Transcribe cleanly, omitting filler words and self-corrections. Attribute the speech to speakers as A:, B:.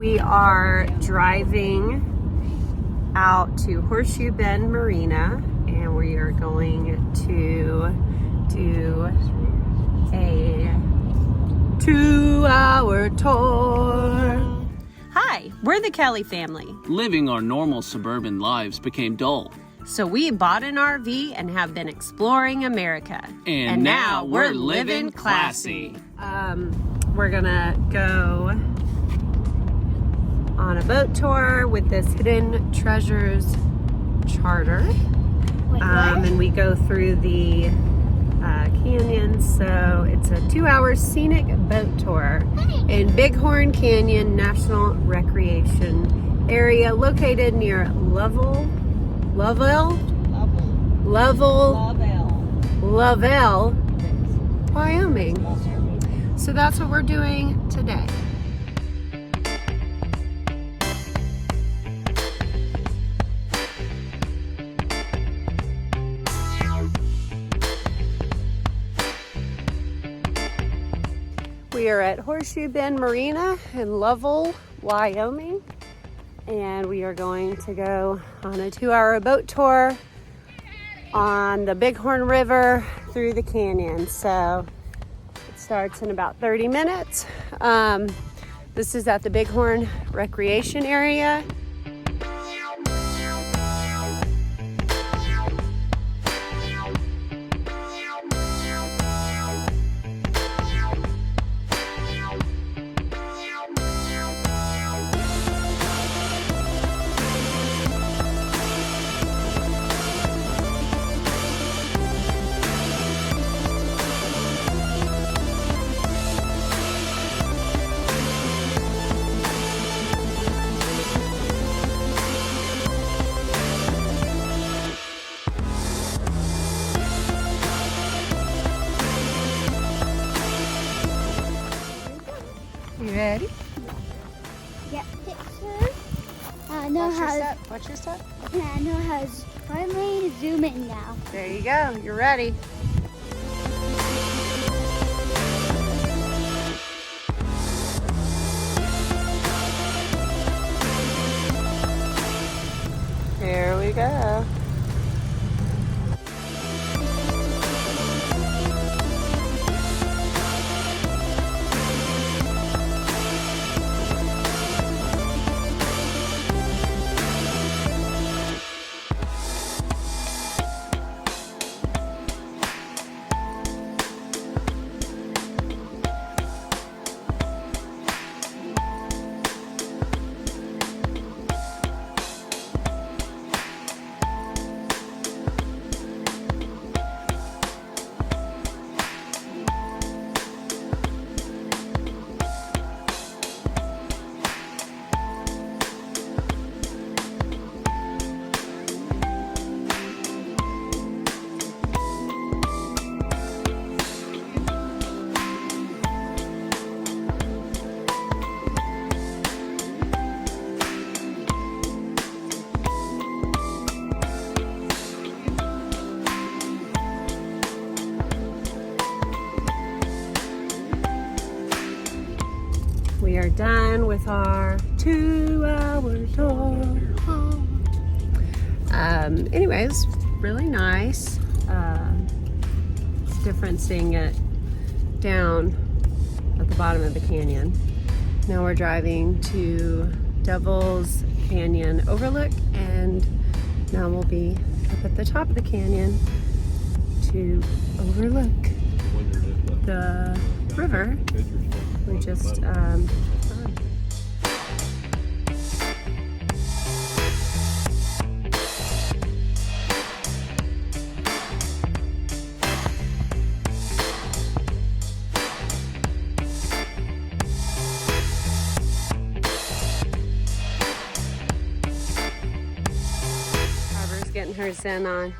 A: We are driving out to Horseshoe Bend Marina, and we are going to do a 2-hour tour. Hi, we're the Kelly family.
B: Living our normal suburban lives became dull.
A: So we bought an RV and have been exploring America.
B: And now we're living classy.
A: We're gonna go on a boat tour with this Hidden Treasures charter. And we go through the canyon. So it's a 2-hour scenic boat tour in Bighorn Canyon National Recreation Area located near Lovell, Wyoming. So that's what we're doing today. We are at Horseshoe Bend Marina in Lovell, Wyoming, and we are going to go on a 2-hour boat tour on the Bighorn River through the canyon. So it starts in about 30 minutes. This is at the Bighorn Recreation Area. You ready?
C: Yeah, picture. I know how.
A: Watch your step.
C: Yeah, I know how to finally zoom in now.
A: There you go. You're ready. Here we go. We are done with our 2-hour tour. Anyways, really nice. It's different seeing it down at the bottom of the canyon. Now we're driving to Devil's Canyon Overlook, and now we'll be up at the top of the canyon to overlook the river. We just Harbor's getting her zen on.